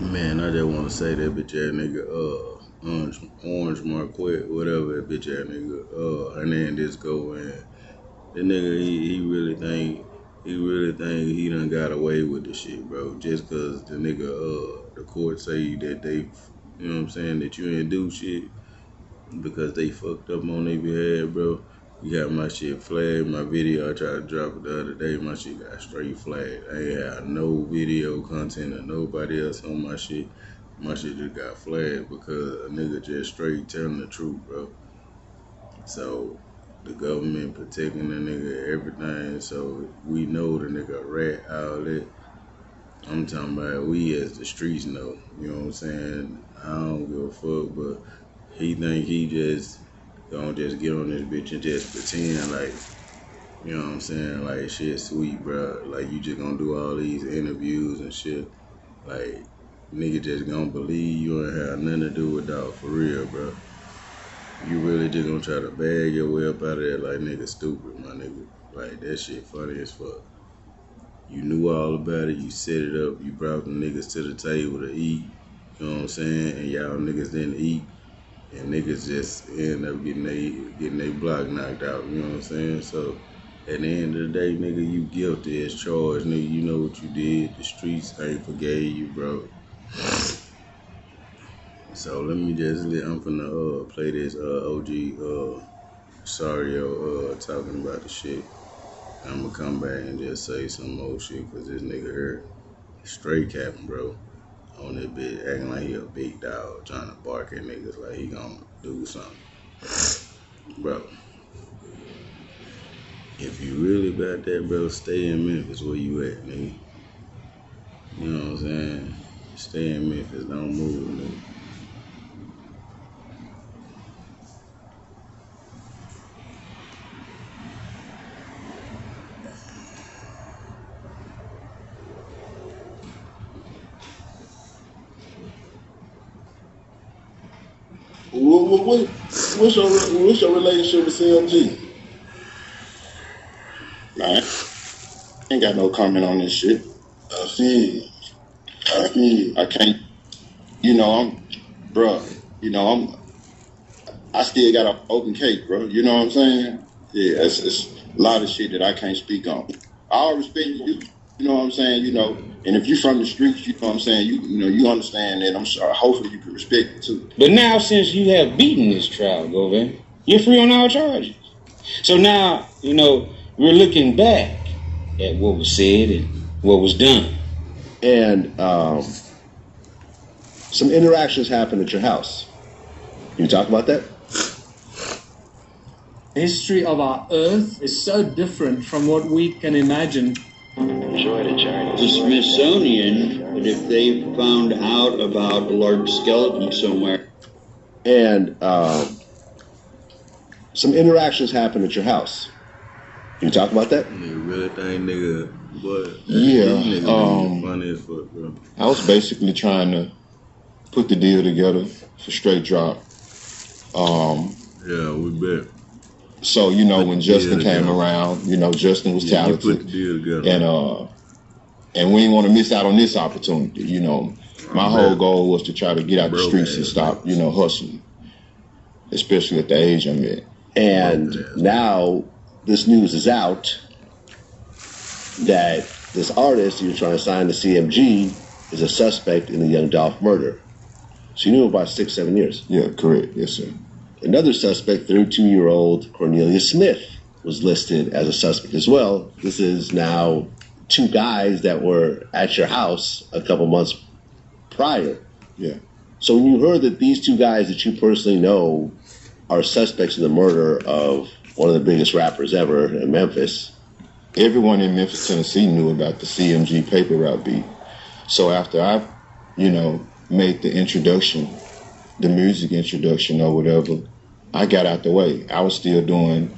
Man, I just want to say that bitch ass nigga, Orange Marquette, whatever that bitch ass nigga, Hernandez Govan. That nigga, he really think he done got away with the shit, bro. Just cause the nigga, the court say that they, you know what I'm saying, that you ain't do shit because they fucked up on their behalf, bro. You got my shit flagged. My video, I tried to drop it the other day. My shit got straight flagged. I ain't had no video content of nobody else on my shit. My shit just got flagged because a nigga just straight telling the truth, bro. So the government protecting the nigga, everything. So we know the nigga rat, all that. I'm talking about we as the streets know. You know what I'm saying? I don't give a fuck, but he think he just gonna just get on this bitch and just pretend like, you know what I'm saying, like shit sweet, bro. Like you just gonna do all these interviews and shit. Like nigga just gonna believe you and have nothing to do with dog for real, bro. You really just gonna try to bag your way up out of there like nigga stupid, my nigga. Like that shit funny as fuck. You knew all about it, you set it up, you brought the niggas to the table to eat, you know what I'm saying, and y'all niggas didn't eat. And niggas just end up getting they block knocked out, you know what I'm saying? So at the end of the day, nigga, you guilty as charged, nigga. You know what you did. The streets ain't forgave you, bro. So let me just I'm finna play this OG Sario talking about the shit. I'm gonna come back and just say some more shit cause this nigga here straight capping, bro. On that bitch, acting like he a big dog, trying to bark at niggas like he gonna do something. Bro, if you really about that, bro, stay in Memphis where you at, nigga. You know what I'm saying? Stay in Memphis, don't move, nigga. What's your relationship with CMG? Man, ain't got no comment on this shit. I can't. You know, I still got an open case, bro. You know what I'm saying? Yeah, it's a lot of shit that I can't speak on. I all respect you. You know what I'm saying? You know, and if you from the streets, you know what I'm saying. You understand that. I'm sorry. Hopefully, you can respect it too. But now, since you have beaten this trial, Govan, you're free on all charges. So now, you know, we're looking back at what was said and what was done. And some interactions happened at your house. Can you talk about that? The history of our Earth is so different from what we can imagine. Enjoy the journey. The Smithsonian, if they found out about a large skeleton somewhere. And some interactions happened at your house. Can you talk about that? Nigga really think nigga, what? Yeah, nigga funny as fuck, bro. I was basically trying to put the deal together for Straight Drop. Yeah, we bet. So, you know, when Justin came around, you know, Justin was talented. You put the deal together. And we didn't want to miss out on this opportunity, you know. My whole goal was to try to get out the streets and stop, you know, hustling, especially at the age I'm at. And now this news is out that this artist you're trying to sign to CMG is a suspect in the Young Dolph murder. So you knew him about 6-7 years. Yeah, correct. Yes, sir. Another suspect, 32-year-old Cornelia Smith, was listed as a suspect as well. This is now 2 guys that were at your house a couple months prior. Yeah. So when you heard that these 2 guys that you personally know are suspects in the murder of one of the biggest rappers ever in Memphis. Everyone in Memphis, Tennessee knew about the CMG paper route beat. So after I, you know, made the introduction, the music introduction or whatever, I got out the way. I was still doing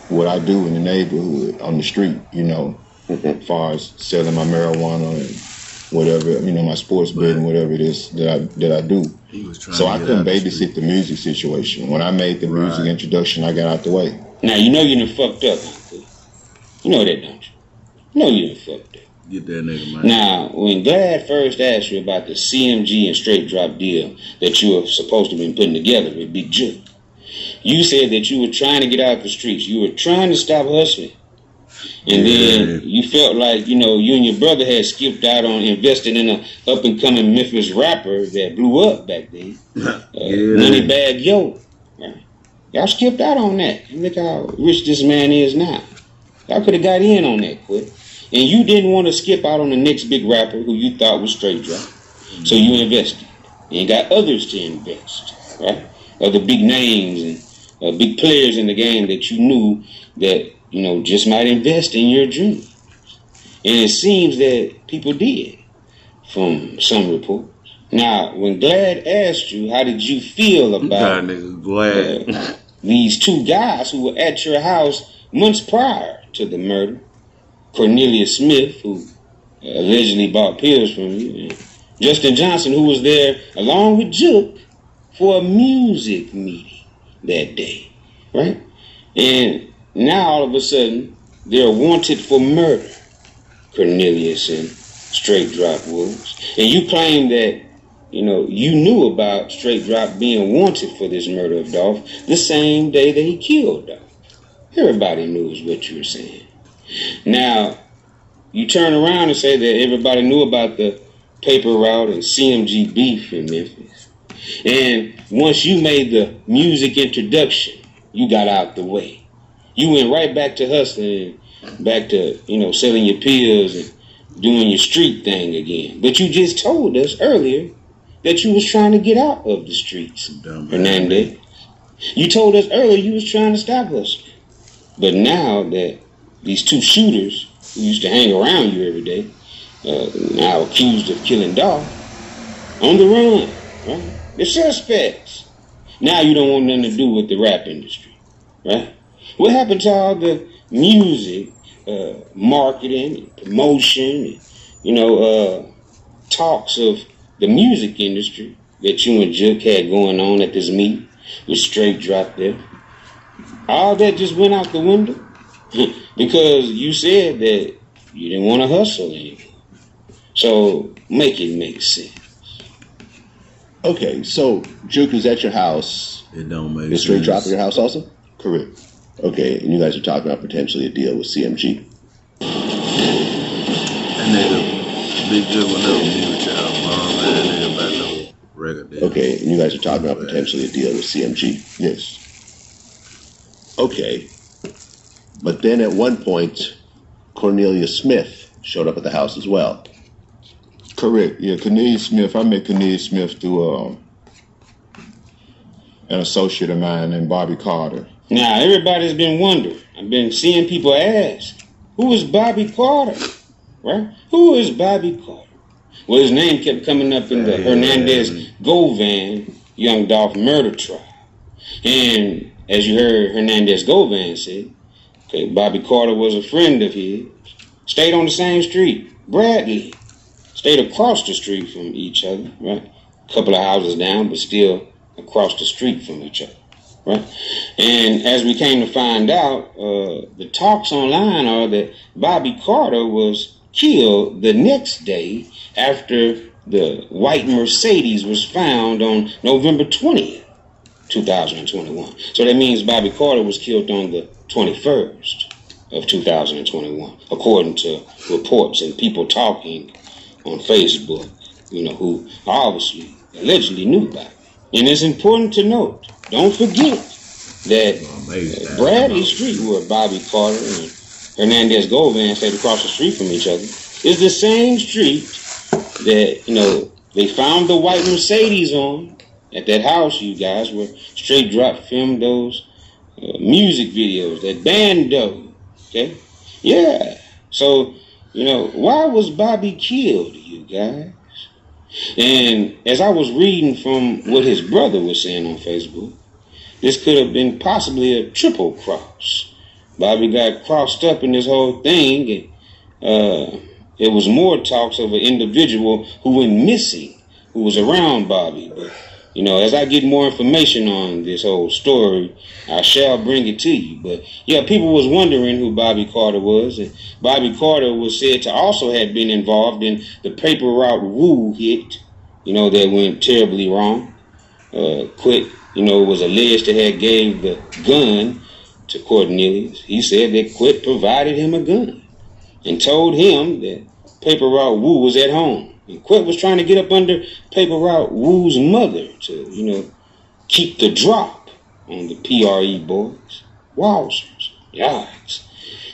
what I do in the neighborhood, on the street, you know, as far as selling my marijuana and whatever, you know, my sports betting, whatever it is that I do. So I couldn't babysit the music situation. When I made the music introduction, I got out the way. Now, you know you done fucked up. You know that, don't you? You know you done fucked up. Get that nigga, man. Now, when Glad first asked you about the CMG and straight drop deal that you were supposed to have been putting together with Big Jook, you said that you were trying to get out the streets. You were trying to stop hustling. And then you felt like, you and your brother had skipped out on investing in an up-and-coming Memphis rapper that blew up back then. Moneybag Yo. Right? Y'all skipped out on that. And look how rich this man is now. Y'all could have got in on that quick. And you didn't want to skip out on the next big rapper who you thought was straight drop. So you invested. And got others to invest. Right? Other big names and big players in the game that you knew that just might invest in your dreams. And it seems that people did, from some reports. Now, when Glad asked you, how did you feel about these two guys who were at your house months prior to the murder? Cornelius Smith, who allegedly bought pills from you, and Justin Johnson, who was there along with Jook for a music meeting that day, right? And now, all of a sudden, they're wanted for murder, Cornelius and Straight Drop Wolves. And you claim that, you knew about Straight Drop being wanted for this murder of Dolph the same day that he killed Dolph. Everybody knew is what you were saying. Now, you turn around and say that everybody knew about the paper route and CMG beef in Memphis. And once you made the music introduction, you got out the way. You went right back to hustling, back to, selling your pills and doing your street thing again. But you just told us earlier that you was trying to get out of the streets, Hernandez. You told us earlier you was trying to stop hustling. But now that these two shooters who used to hang around you every day, now accused of killing Dolph, on the run, right? They're suspects. Now you don't want nothing to do with the rap industry, right? What happened to all the music, marketing, and promotion, and, talks of the music industry that you and Jook had going on at this meet with Straight Drop there? All that just went out the window because you said that you didn't want to hustle anymore. So make it make sense. Okay, so Jook was at your house. It don't make sense. Straight Drop at your house also? Correct. Okay, and you guys are talking about potentially a deal with CMG. That nigga, Big Jook will never be with y'all. That nigga about no record deal. Okay, and you guys are talking about potentially a deal with CMG. Yes. Okay, but then at one point, Cornelius Smith showed up at the house as well. Correct. Yeah, Cornelius Smith. I met Cornelius Smith through an associate of mine named Bobby Carter. Now, everybody's been wondering. I've been seeing people ask, who is Bobby Carter? Right? Who is Bobby Carter? Well, his name kept coming up in the Hernandez Govan young Dolph murder trial. And as you heard Hernandez Govan say, okay, Bobby Carter was a friend of his. Stayed on the same street, Bradley. Stayed across the street from each other, right? A couple of houses down, but still across the street from each other. Right? And as we came to find out, the talks online are that Bobby Carter was killed the next day after the white Mercedes was found on November 20th, 2021. So that means Bobby Carter was killed on the 21st of 2021, according to reports and people talking on Facebook, who obviously, allegedly knew about it. And it's important to note, don't forget that Bradley Street, where Bobby Carter and Hernandez Govan stayed across the street from each other, is the same street that, they found the white Mercedes on at that house, you guys, where Straight Drop filmed those music videos, that bando, okay? Yeah. So, why was Bobby killed, you guys? And as I was reading from what his brother was saying on Facebook, this could have been possibly a triple cross. Bobby got crossed up in this whole thing, and it was more talks of an individual who went missing, who was around Bobby, but You know, as I get more information on this whole story, I shall bring it to you. But yeah, people was wondering who Bobby Carter was. And Bobby Carter was said to also have been involved in the Paper Route Woo hit, you know, that went terribly wrong. Quit, you know, was alleged to have gave the gun to Cornelius. He said that Quit provided him a gun and told him that Paper Route Woo was at home. And Quit was trying to get up under Paper Route Woo's mother to, you know, keep the drop on the PRE boys. Wowzers. Yikes.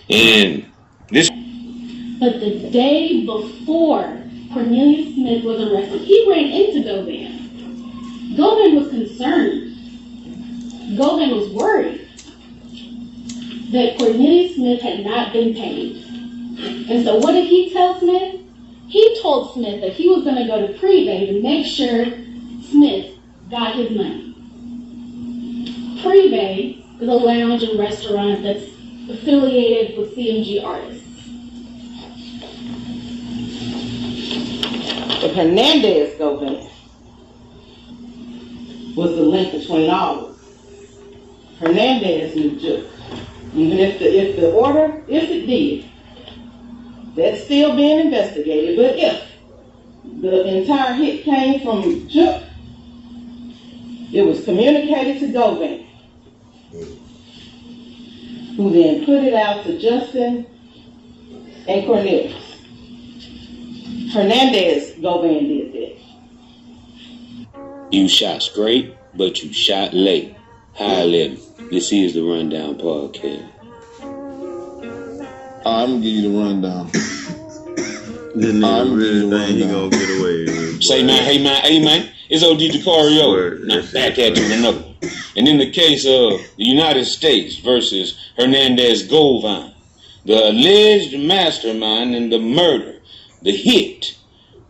And this... But the day before Cornelius Smith was arrested, he ran into Govan. Govan was concerned. Govan was worried that Cornelius Smith had not been paid. And so what did he tell Smith? He told Smith that he was going to go to Prevay to make sure Smith got his money. Prevay is a lounge and restaurant that's affiliated with CMG artists. But Hernandez Govan was the link between all of us. Hernandez knew Juke. Even if the order, if it did, that's still being investigated. But if the entire hit came from Juke, it was communicated to Govan, who then put it out to Justin and Cornelius. Hernandez Govan did that. You shot straight, but you shot late. High level. This is the Rundown Podcast. I'm gonna give you the rundown. This nigga really think he gonna get away with it. Say, man, hey, man, it's OG DeCario. Now, back at you with another one. And in the case of the United States versus Hernandez Govan, the alleged mastermind in the murder, the hit,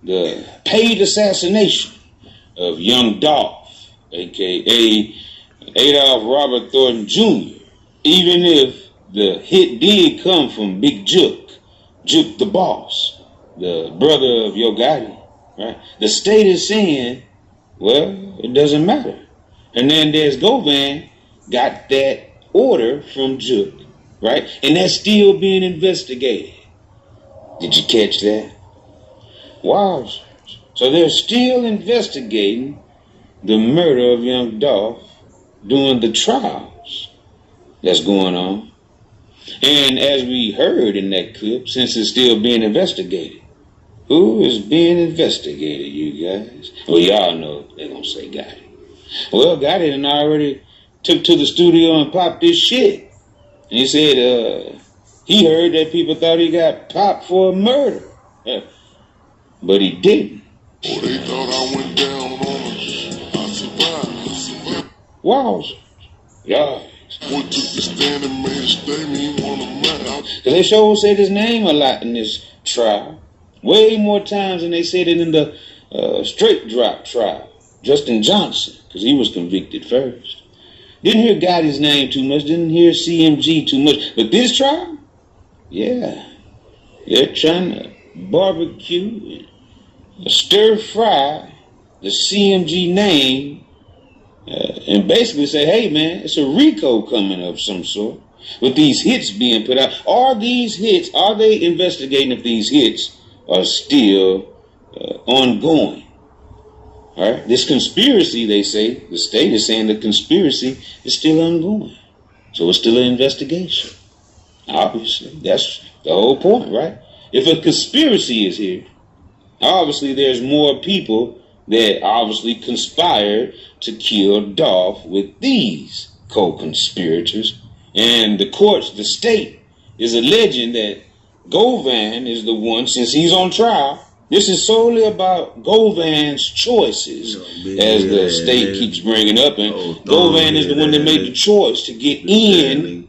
the paid assassination of young Dolph, a.k.a. Adolph Robert Thornton Jr., even if the hit did come from Big Juke the boss, the brother of U.A.T.S.P, right? The state is saying, well, it doesn't matter. Hernandez Govan got that order from Juke, right? And that's still being investigated. Did you catch that? Wow. So they're still investigating the murder of young Dolph during the trials that's going on. And as we heard in that clip, since it's still being investigated, who is being investigated, you guys? Well, y'all know they're going to say Gotti. Well, Gotti done already took to the studio and popped this shit. And he said he heard that people thought he got popped for a murder. But he didn't. Oh, they thought I went down on them. I survived. Wow. Yeah. What took the stand and made a statement he wanted to mad. Because they sure said his name a lot in this trial. Way more times than they said it in the straight drop trial. Justin Johnson, because he was convicted first. Didn't hear Gotti's name too much. Didn't hear CMG too much. But this trial, yeah. They're trying to barbecue and stir fry the CMG name and basically say, hey man, it's a RICO coming of some sort with these hits being put out. Are these hits, are they investigating if these hits are still ongoing? All right, this conspiracy, they say, the state is saying the conspiracy is still ongoing. So it's still an investigation. Obviously, that's the whole point, right? If a conspiracy is here, obviously there's more people that obviously conspired to kill Dolph with these co-conspirators. And the courts, the state, is alleging that Govan is the one, since he's on trial. This is solely about Govan's choices, as the state keeps bringing up. And Govan is the one that made the choice to get in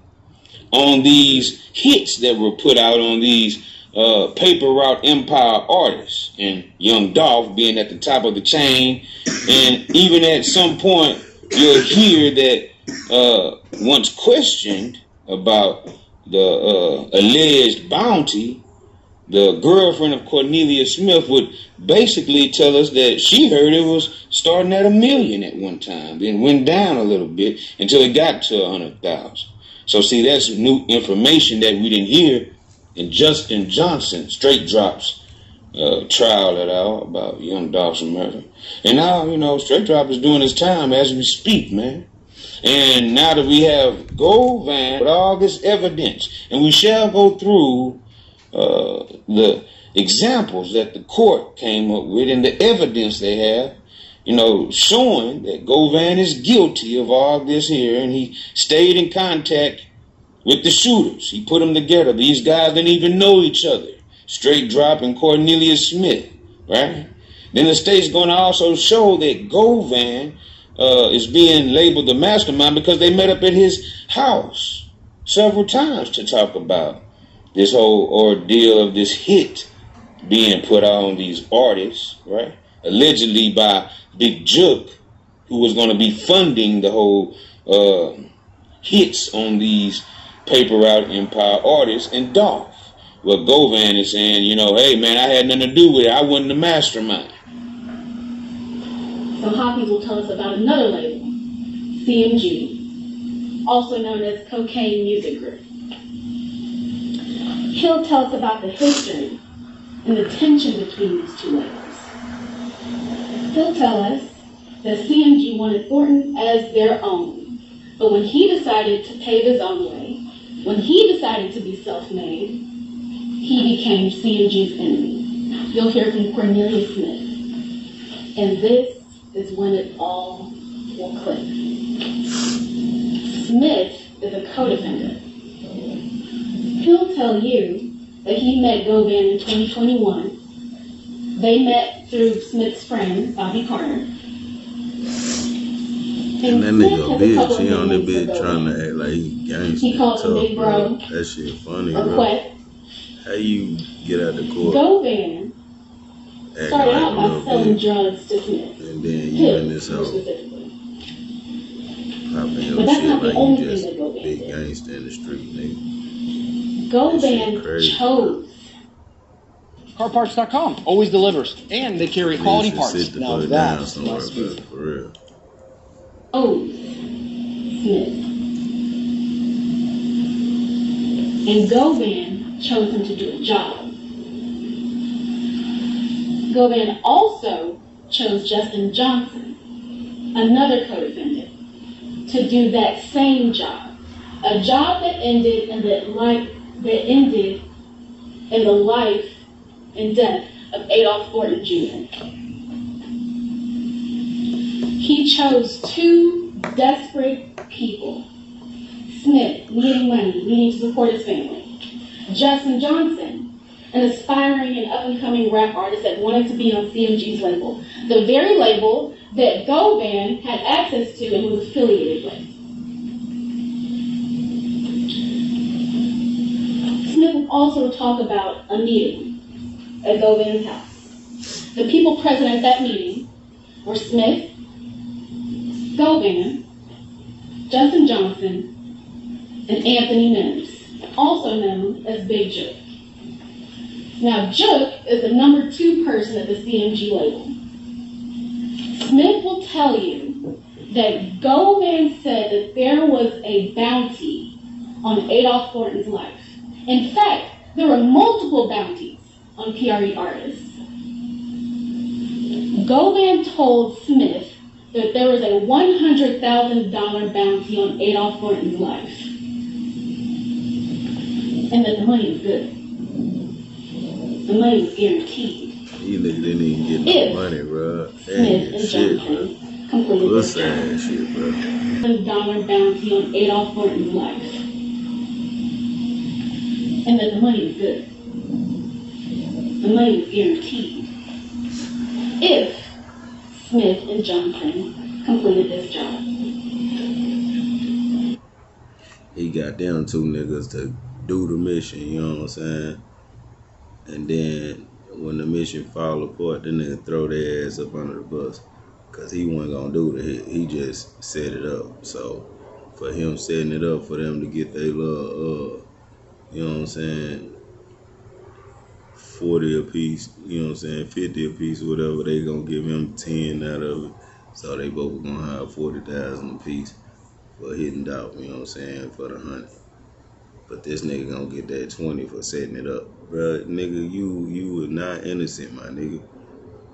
on these hits that were put out on these Paper Route Empire artists, and young Dolph being at the top of the chain. And even at some point, you'll hear that once questioned about the alleged bounty the girlfriend of Cornelia Smith would basically tell us that she heard it was starting at $1 million at one time, then went down a little bit until it got to 100,000. So see, that's new information that we didn't hear in Justin Johnson Straight Drop's trial at all about young Dawson murder. And now, you know, Straight Drop is doing his time as we speak, man. And now that we have Govan with all this evidence, and we shall go through the examples that the court came up with and the evidence they have, you know, showing that Govan is guilty of all this here, and he stayed in contact with the shooters. He put them together. These guys didn't even know each other. Straight Drop and Cornelia Smith, right? Then the state's going to also show that Govan is being labeled the mastermind because they met up at his house several times to talk about this whole ordeal of this hit being put on these artists, right? Allegedly by Big Jook, who was going to be funding the whole hits on these Paper Route Empire artists and Dolph. Well, Govan is saying, you know, hey man, I had nothing to do with it. I wasn't the mastermind. So Hopkins will tell us about another label, CMG, also known as Cocaine Music Group. He'll tell us about the history and the tension between these two labels. He'll tell us that CMG wanted Thornton as their own, but when he decided to pave his own way, when he decided to be self-made, he became CMG's enemy. You'll hear from Cornelia Smith. And this is when it all will click. Smith is a co-defendant. He'll tell you that he met Govan in 2021. They met through Smith's friend, Bobby Carter. And that nigga bitch, he on that bitch trying to act like he gangster. He called him Big Bro. That shit funny, or bro. Quet. How you get out the court? Govan started like out by selling drugs to Smith. And then you in this house popping your But that's shit not the like only you thing just that Govan big did. gangster in the street, nigga. Govan chose. CarParts.com always delivers, and they carry quality parts. Now that's somewhere, bro, for real. Oh, Smith. And Govan chose him to do a job. Govan also chose Justin Johnson, another co-defendant, to do that same job. A job that ended in the life and death of Adolph Thornton Jr. He chose two desperate people. Smith, needing money, needing to support his family. Justin Johnson, an aspiring and up-and-coming rap artist that wanted to be on CMG's label, the very label that Govan had access to and was affiliated with. Smith will also talk about a meeting at Govan's house. The people present at that meeting were Smith, Govan, Justin Johnson, and Anthony Mims, also known as Big Jook. Now, Jook is the number 2 person at the CMG label. Smith will tell you that Govan said that there was a bounty on Adolph Thornton's life. In fact, there were multiple bounties on PRE artists. Govan told Smith that there was a $100,000 bounty on Adolph Thornton's life, and that the money was good. The money was guaranteed. You niggas didn't even get no money, bro. Smith and Shit, Johnson completed What's this that shit, bro? $100,000 bounty on Adolph Thornton's life, and that the money was good. The money was guaranteed if Smith and Johnson completed this job. He got them 2 niggas to do the mission, you know what I'm saying? And then when the mission fall apart, the nigga throw their ass up under the bus. Cause he wasn't gonna do the hit, he just set it up. So for him setting it up for them to get their little, you know what I'm saying, 40 a piece, you know what I'm saying, 50 a piece, whatever, they gonna give him 10 out of it. So they both gonna have 40,000 a piece for hitting out, you know what I'm saying, for the hunt. But this nigga gonna get that 20 for setting it up. Bro, nigga, you was not innocent, my nigga.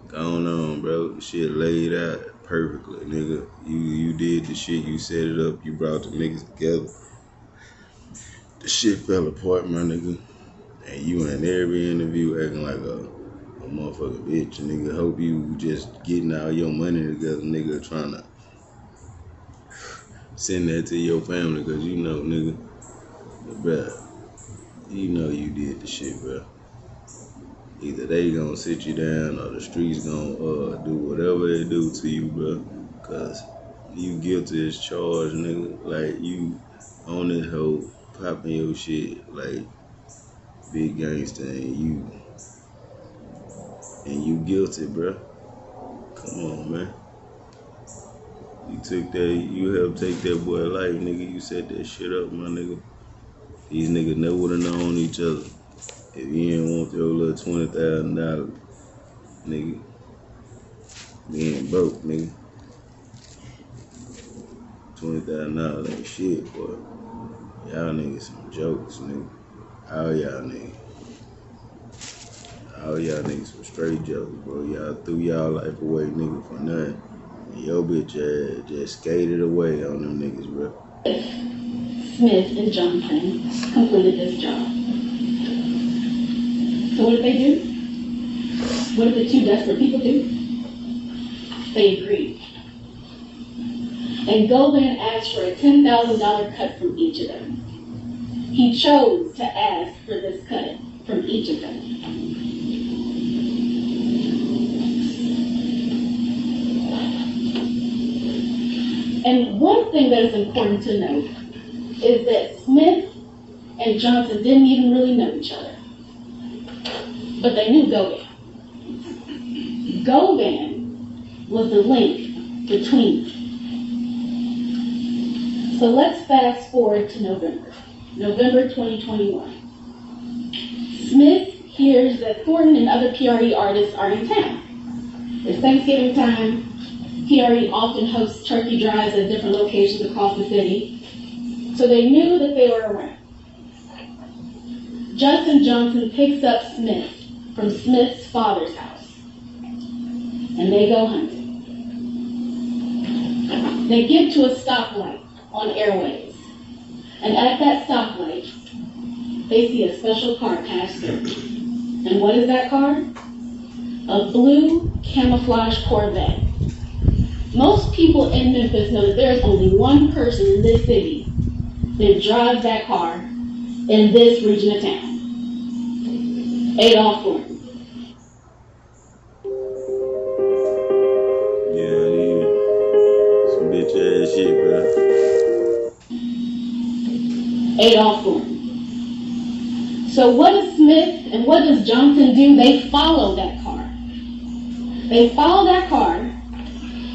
Going on, bro. The shit laid out perfectly, nigga. You did the shit, you set it up, you brought the niggas together. The shit fell apart, my nigga. And you in every interview acting like a motherfucking bitch. Nigga, hope you just getting all your money together, nigga, trying to send that to your family, cause you know, nigga, bruh, you know you did the shit, bruh. Either they gonna sit you down or the streets gonna do whatever they do to you, bruh. Cause you guilty as charged, nigga. Like, you on this hoe popping your shit like big gangster, and you guilty, bruh. Come on, man. You helped take that boy life, nigga. You set that shit up, my nigga. These niggas never would've known each other if you didn't want your little $20,000, nigga. Being broke, nigga. $20,000 ain't shit, boy. Y'all niggas some jokes, nigga. All y'all niggas some straight jokes, bro. Y'all threw y'all life away, nigga, for nothing. And your bitch ass just skated away on them niggas, bro. Smith and Johnson completed this job. So what did they do? What did the two desperate people do? They agreed. And Govan asked for a $10,000 cut from each of them. He chose to ask for this cut from each of them. And one thing that is important to note is that Smith and Johnson didn't even really know each other. But they knew Govan. Govan was the link between them. So let's fast forward to November 2021. Smith hears that Thornton and other PRE artists are in town. It's Thanksgiving time. PRE often hosts turkey drives at different locations across the city, so they knew that they were around. Justin Johnson picks up Smith from Smith's father's house, and they go hunting. They get to a stoplight on Airways, and at that stoplight, they see a special car pass through. And what is that car? A blue camouflage Corvette. Most people in Memphis know that there's only one person in this city that drives that car in this region of town. Adolph Thornton. Yeah. Some bitch ass shit, bro. Adolph Thornton. So what does Smith and what does Johnson do? They follow that car. They follow that car.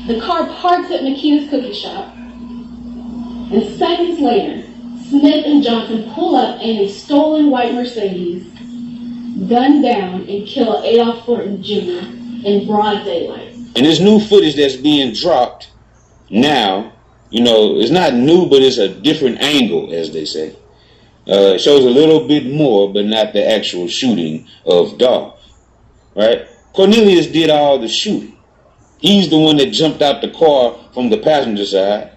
The car parks at Makita's cookie shop. And seconds later, Smith and Johnson pull up in a stolen white Mercedes, gun down, and kill Adolph Thornton Jr. in broad daylight. And this new footage that's being dropped now, you know, it's not new, but it's a different angle, as they say. It shows a little bit more, but not the actual shooting of Dolph, right? Cornelius did all the shooting. He's the one that jumped out the car from the passenger side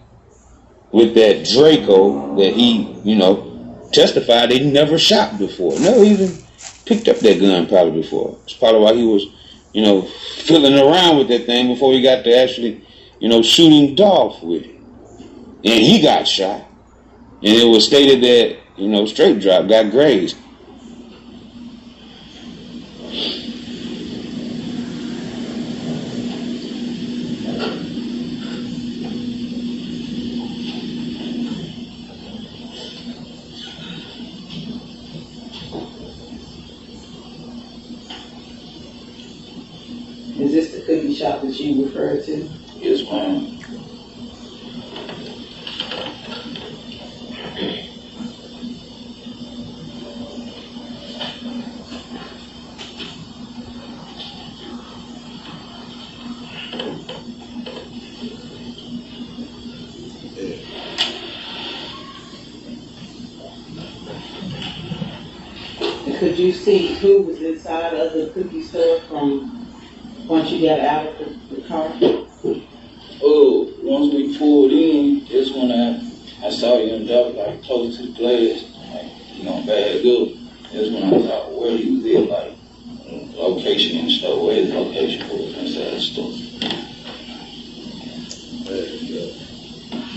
with that Draco that he, you know, testified he never shot before. Never even picked up that gun probably before. It's probably why he was, you know, fiddling around with that thing before he got to actually, you know, shooting Dolph with it. And he got shot. And it was stated that, you know, Straight Drop got grazed. Is this the cookie shop that you referred to? Yes, ma'am. Could you see who was inside of the cookie store from once you got out of the car? Oh, once we pulled in, that's when I saw the young dog like close to the glass, like, you know, bad good. That's when I thought where he was at, like location in the store. Where his location was inside the store.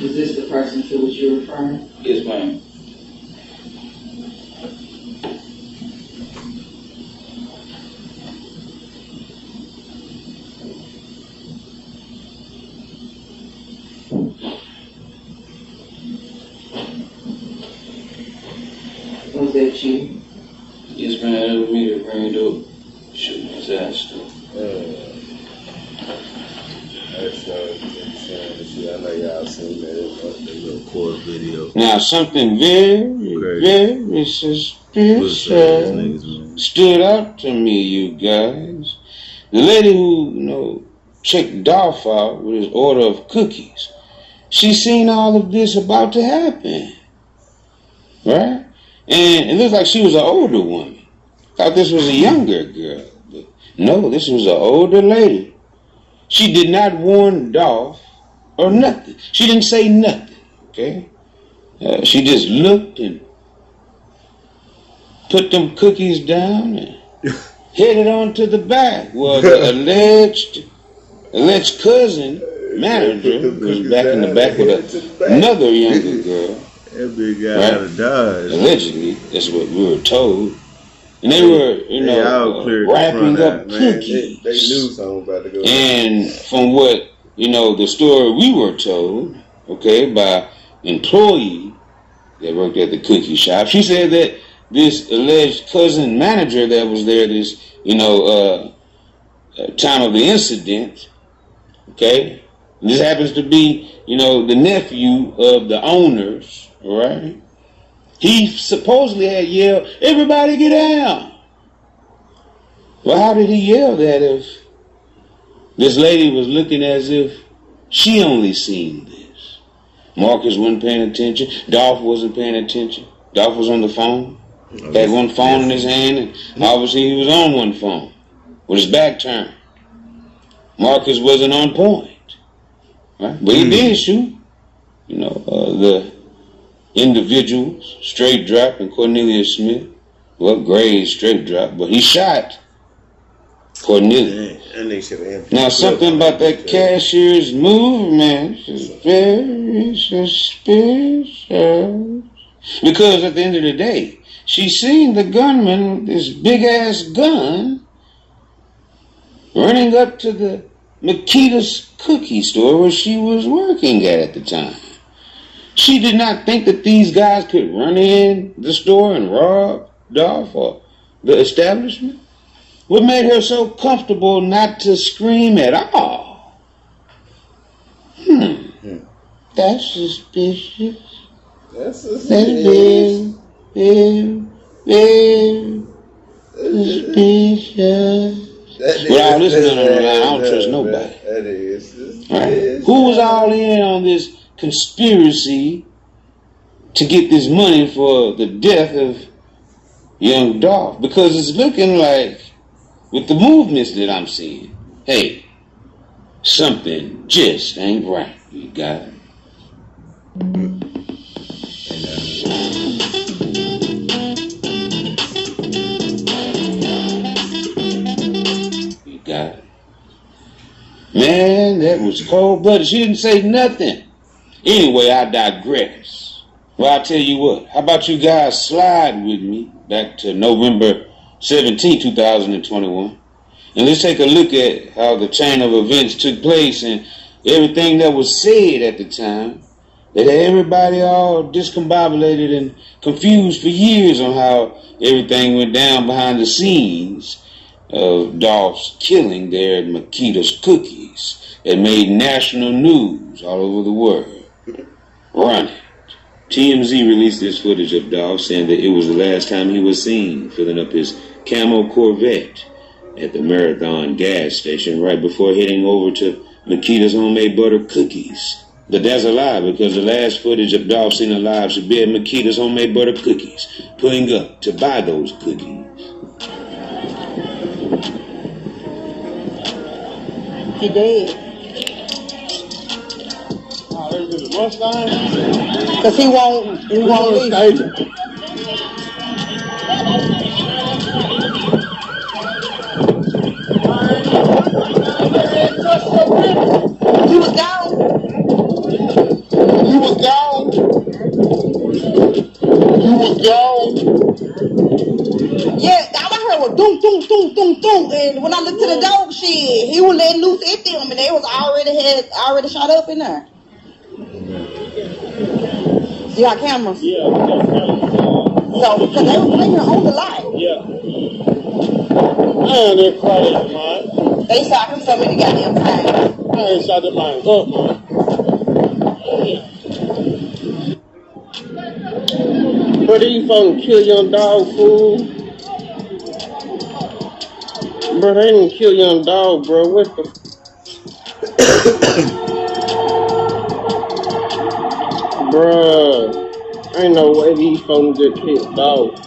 Is this the person to which you're referring? Yes, ma'am. Was that you? Yes, man, that was me that ran it up, shooting his ass stuff. That's insane. I know y'all seen that little core video. Now, something very suspicious stood out to me, you guys. The lady who, you know, checked Dolph out with his order of cookies, she seen all of this about to happen, right? And it looked like she was an older woman. Thought this was a younger girl, but no, this was an older lady. She did not warn Dolph or nothing. She didn't say nothing, okay? She just looked and put them cookies down and headed on to the back. Well, the alleged cousin manager was back in the back with another younger girl. That big guy out of Dodge. Allegedly, that's what we were told. And they were, you know, wrapping up cookies. They knew something about to go. And from what, you know, the story we were told, okay, by employee that worked at the cookie shop, she said that this alleged cousin manager that was there this, you know, time of the incident, okay, this happens to be, you know, the nephew of the owners, all right? He supposedly had yelled, "Everybody get down." Well, how did he yell that if this lady was looking as if she only seen this? Marcus wasn't paying attention. Dolph wasn't paying attention. Dolph was on the phone. Had one phone in his hand, and obviously he was on one phone with his back turned. Marcus wasn't on point, right? But he did shoot, you know, the individuals, Straight Drop and Cornelius Smith. Well, Gray's Straight Drop, but he shot Cornelius. Now, something about that cashier's movement is very suspicious. Because at the end of the day, she seen the gunman with this big-ass gun running up to the Makita's cookie store where she was working at the time. She did not think that these guys could run in the store and rob Dolph or the establishment. What made her so comfortable not to scream at all? That's suspicious. That's very suspicious. With all this going on, I don't trust nobody. That is. Right? Who was all in on this conspiracy to get this money for the death of young Dolph? Because it's looking like, with the movements that I'm seeing, hey, something just ain't right, you guys. You got it. Man, that was cold-blooded. She didn't say nothing. Anyway, I digress. Well, I'll tell you what. How about you guys slide with me back to November 17, 2021. And let's take a look at how the chain of events took place and everything that was said at the time that had everybody all discombobulated and confused for years on how everything went down behind the scenes of Dolph's killing there at Makita's Cookies that made national news all over the world. Run it. TMZ released this footage of Dolph saying that it was the last time he was seen filling up his camo Corvette at the Marathon gas station right before heading over to Makita's Homemade Butter Cookies. But that's a lie, because the last footage of Dolph seen alive should be at Makita's Homemade Butter Cookies, pulling up to buy those cookies. He dead. Cause he won't leave. He was gone. You was gone. You was gone. Yeah, all I heard was doom, doom, doom, doom, doom. And when I looked to the dog, shit, he was letting loose at them, and they was already shot up in there. You got cameras? Yeah. So, because they were playing on the line. Yeah. Man, they're crazy, man. They shot him so many goddamn times. I ain't shot that man up, man. But these folks kill young dog, fool. Bro, they didn't kill young dog, bro. What the? Bruh, ain't no way these folks just killed dog.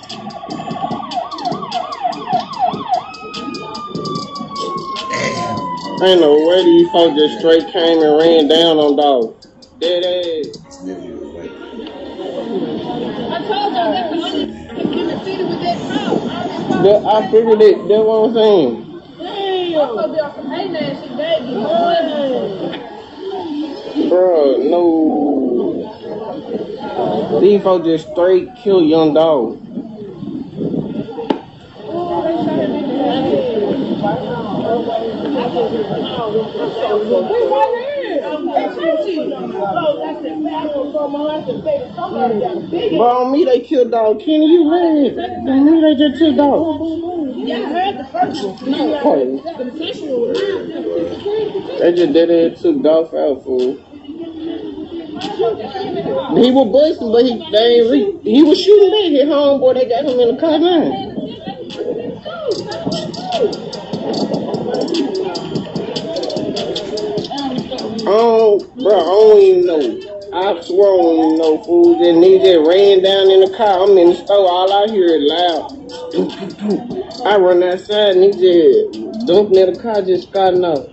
Ain't no way these folks just straight came and ran down on dog. Dead ass. I figured it. That's what I'm saying. Bro, no. These folks just straight kill young dog. But on me they killed dog. Kenny, you read? On me they just killed dog. Yeah, I heard the first one. No, the official one. They just did it, took dog out, fool. He was busting, but he was shooting at his homeboy. They got him in the car now. Oh, bro, I don't even know. I swear I don't even know, fool. That nigga just ran down in the car. I'm in the store. All I hear is loud. I run outside and he just dumping at the car, just starting off.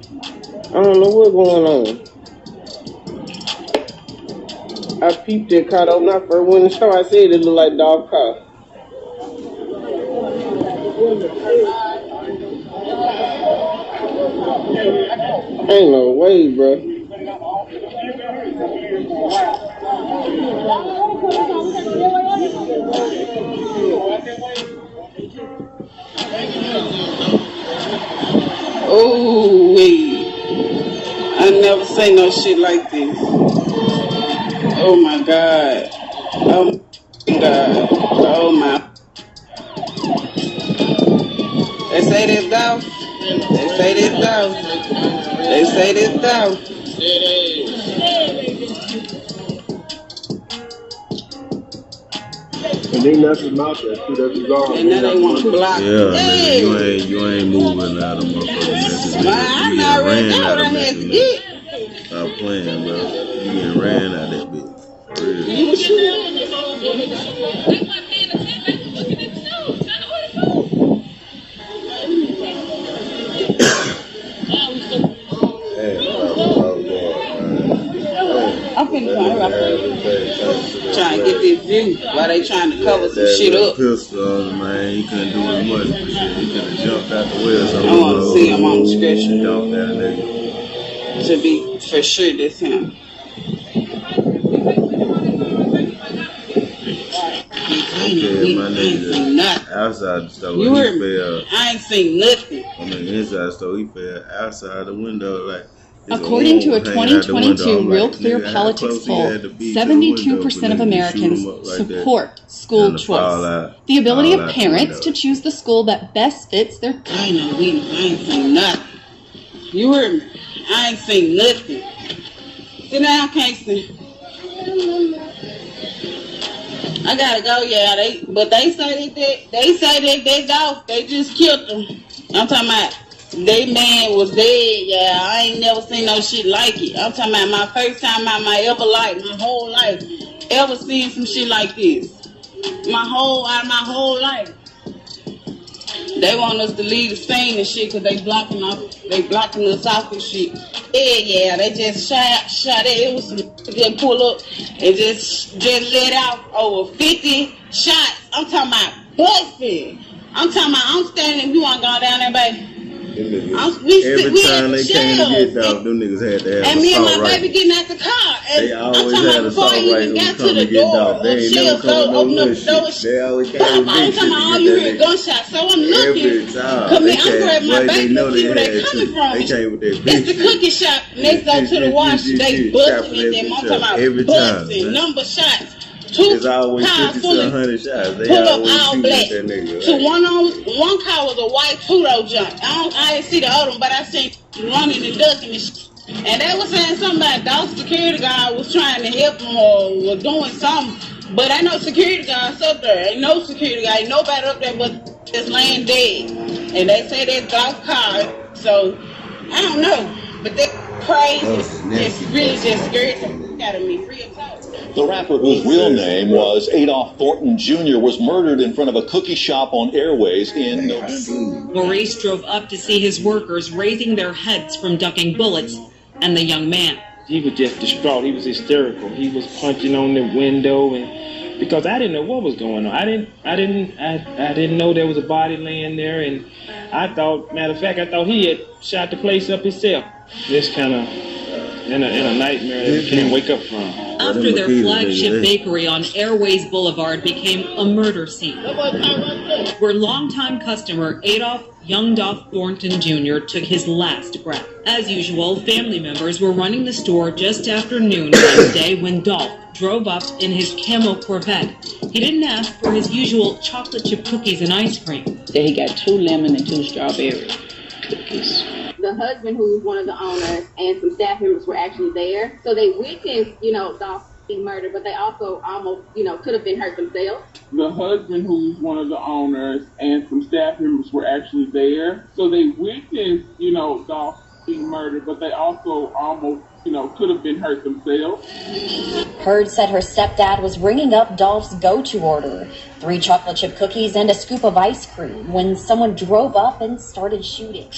I don't know what's going on. I peeped that car though. When I first went in the store, I said it looked like dog car. Ain't no way, bro. Oh, wait. I never say no shit like this. Oh my God. Oh my God. Oh my. They say this dog. They say this dog. They say this dog. And they nothing out there too. That's bizarre. And now they want to block. Yeah, Hey. nigga, you ain't moving out of motherfucking Man, I already know what I had to get. Stop playing, bro. You getting ran out that bitch. For real. You was shooting. I'm finna trying to get this view while they trying to cover some shit up. Pistol on him, man. He couldn't do as much. But shit, he could have jumped out the way or something. I want to see him on the stretcher. Jumped that nigga. To be for sure this him. Okay, my nigga. Outside the store, You heard me? fell. I ain't seen nothing. I mean, inside the store, he fell outside the window, like. According to a 2022 Real Clear Politics poll, 72% of Americans support school choice. The ability of parents to choose the school that best fits their... I know, I ain't seen nothing. You heard me? I ain't seen nothing. Sit down, Kingston. I I gotta go, yeah. They say that dog, they just killed him. I'm talking about they man was dead, yeah. I ain't never seen no shit like it. I'm talking about my first time out my ever life, my whole life, ever seen some shit like this. My whole life. They want us to leave the scene and shit because they blocking us off and shit. Yeah, they just shot it. It was some just pull up and just let out over 50 shots. I'm talking about busting. I'm standing, we want to go down there, baby. Every time they came to get Dolph, them niggas had to have and me and my assault baby rifle. getting out the car. And They always I'm talking had about before I assault even rifles got come to the to get door. Dolph. They ain't never Shell, come with no open up little the door. shit. They always came I'm with big talking shit about all to you get hear that nigga. gunshots. So I'm looking. Every time. Come They in, I'm grabbing my boy, they baby know to see they where they had coming to. from. They came with that big That's the shit. cookie shop next door to the wash. They busting at them. I'm talking about every busting, time. number shots. It's always 50 to 100 shots. They pull up always all shooting black. at that nigga. So Right? one car was a white two-door junk. I didn't see the other one, but I seen running and ducking and shit. And they was saying something about dog security guard was trying to help them or was doing something. But ain't no security guards up there. Ain't no security guard. Ain't nobody up there but just laying dead. And they say that's golf car. So I don't know. But that's crazy. It's really just scared the fuck out of me. Real talk. The rapper, whose real name was Adolph Thornton Jr., was murdered in front of a cookie shop on Airways in November. Maurice drove up to see his workers raising their heads from ducking bullets and the young man. He was just distraught. He was hysterical. He was punching on the window, and because I didn't know what was going on. I didn't know there was a body laying there, and I thought, matter of fact, I thought he had shot the place up himself. Just kind of in a nightmare that you can't wake up from. After their flagship bakery on Airways Boulevard became a murder scene, where longtime customer Adolph Young Dolph Thornton Jr. took his last breath. As usual, family members were running the store just after noon Wednesday when Dolph drove up in his camel Corvette. He didn't ask for his usual chocolate chip cookies and ice cream. Then he got 2 lemon and 2 strawberry cookies. The husband, who was one of the owners, and some staff members were actually there. So they witnessed, Dolph being murdered, but they also almost, could have been hurt themselves. The husband, who was one of the owners, and some staff members were actually there. So they witnessed, Dolph being murdered, but they also almost, could have been hurt themselves. Heard said her stepdad was ringing up Dolph's go-to order, 3 chocolate chip cookies and a scoop of ice cream, when someone drove up and started shooting.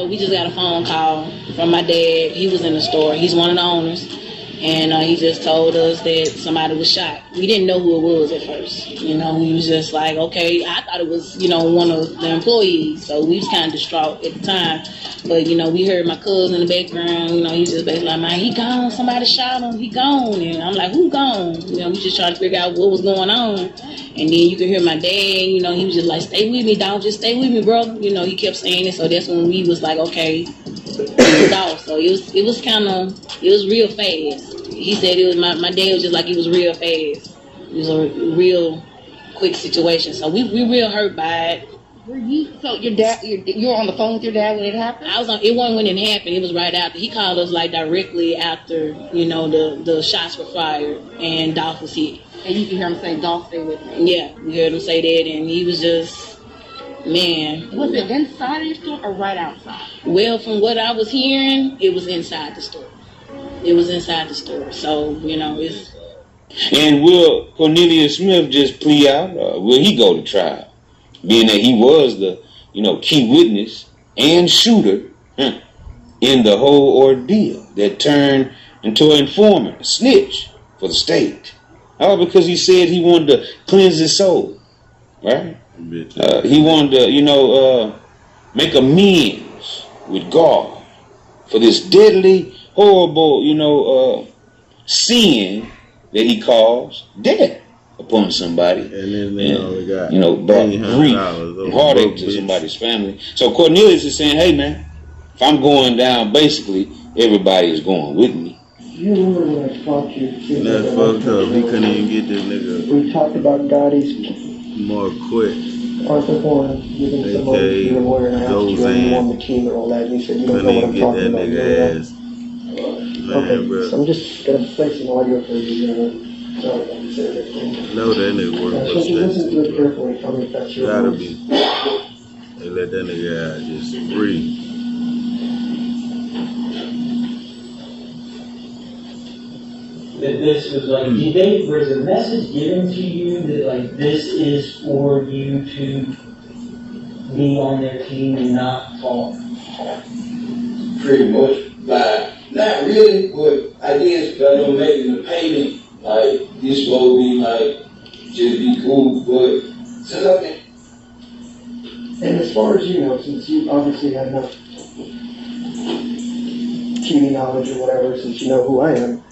We just got a phone call from my dad. He was in the store. He's one of the owners. And he just told us that somebody was shot. We didn't know who it was at first. We was just like, okay, I thought it was, one of the employees. So we was kind of distraught at the time. But, we heard my cousin in the background, he was just basically like, man, he gone. Somebody shot him. He gone. And I'm like, who gone? We just trying to figure out what was going on. And then you could hear my dad, he was just like, stay with me, dog. Just stay with me, brother. He kept saying it. So that's when we was like, okay, it was off. So it was real fast. He said it was my dad was just like, it was real fast. It was a real quick situation. So we real hurt by it. So your dad, you were on the phone with your dad when it happened? It wasn't when it happened. It was right after. He called us like directly after, the shots were fired and Dolph was hit. And you can hear him say, Dolph, stay with me. Yeah, we heard him say that, and he was just, man. Was it inside your store or right outside? Well, from what I was hearing, it was inside the store. It was inside the store. So, it's... And will Cornelius Smith just plea out, or will he go to trial? Being that he was the, key witness and shooter in the whole ordeal that turned into an informant, a snitch for the state. All because he said he wanted to cleanse his soul, right? He wanted to, make amends with God for this deadly, horrible, sin that he caused death upon somebody. And then they only got, brought grief and heartache to somebody's family. So Cornelius is saying, hey, man, if I'm going down, basically, everybody is going with me. You remember when I talked to you? That's fucked up. He couldn't even get this nigga. We talked about Gotti's more quick. Arthur Warren giving some money to your lawyer, and I asked you whether you won the team and all that, and you said you don't know what I'm talking about. Man, okay, bro. so I'm just gonna play some audio for you. Sorry about to say everything. No, that nigga work for So you listen to it Stacy. carefully. Tell me if that's your Gotta voice. be. They let that nigga out just free. That this was like, was a message given to you that like this is for you to be on their team and not fall? Pretty much. Like, not really, but I guess because I'm making the payment, like, this will be like, just be cool, but since I've been. And as far as you know, since you obviously had enough TV knowledge or whatever, since you know who I am,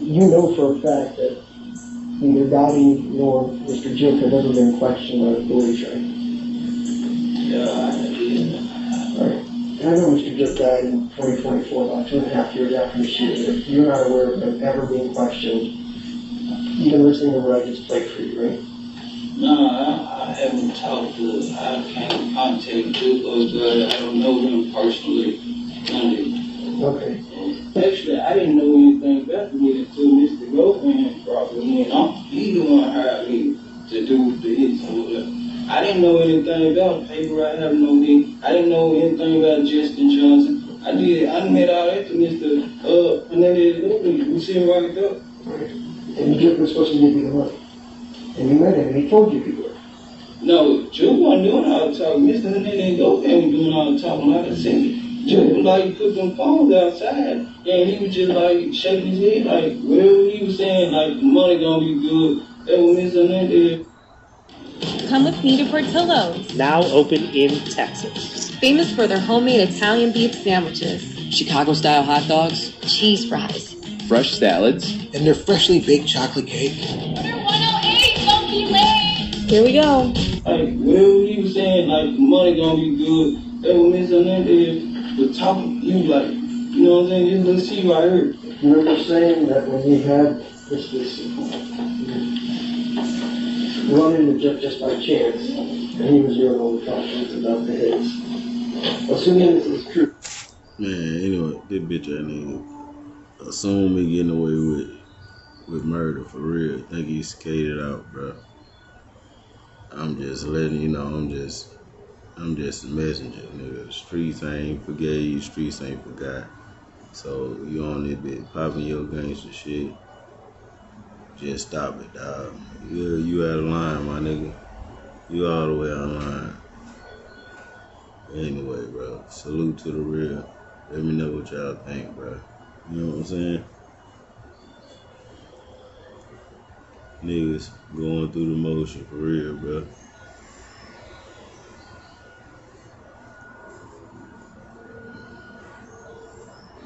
you know for a fact that neither Gotti nor Mr. Jook have ever been questioned by the police, right? Yeah, I did. Alright. And I know Mr. Jook died in 2024, about 2.5 years after the shooting. You're not aware of him ever being questioned, even listening to what I just played for you, right? No, I haven't talked to, I can't contact Duke or God. I don't know them personally. Okay. Actually, I didn't know anything about it until Mr. Govan brought me in. He the one hired me to do the hits or whatever. I didn't know anything about paper. I have no need. I didn't know anything about Justin Johnson. I met all that to Mr. Hernandez Govan. We sitting right there. And Jook was supposed to give you the money. And you met him and he told you he would. No, Joe wasn't doing all the talking. Mr. Hernandez Govan was doing all the talking. Like I said, Joe was like put them phones outside and he was just like shaking his head like whatever he was saying, like the money gonna be good. That was Mr. Hernandez. Come with me to Portillo's. Now open in Texas. Famous for their homemade Italian beef sandwiches. Chicago-style hot dogs. Cheese fries. Fresh salads. And their freshly baked chocolate cake. Order 108, don't be late. Here we go. Like whatever he was saying, like the money gonna be good. That was Mr. Hernandez was talking to you like, you know what I'm saying? Just let's see what I heard. You remember saying that when you had this run into Jeff just by chance, and he was your old questions about the hits. Assuming this is true. Man, anyway, this bitch that nigga assume me getting away with murder for real. Think he skated out, bro. I'm just letting you know, I'm just a messenger, nigga. Streets ain't forgave you, streets ain't forgot. So you on this bitch popping your gangster shit. Just stop it, dog. You out of line, my nigga. You all the way out of line. Anyway, bro, salute to the real. Let me know what y'all think, bro. You know what I'm saying? Niggas going through the motion for real, bro.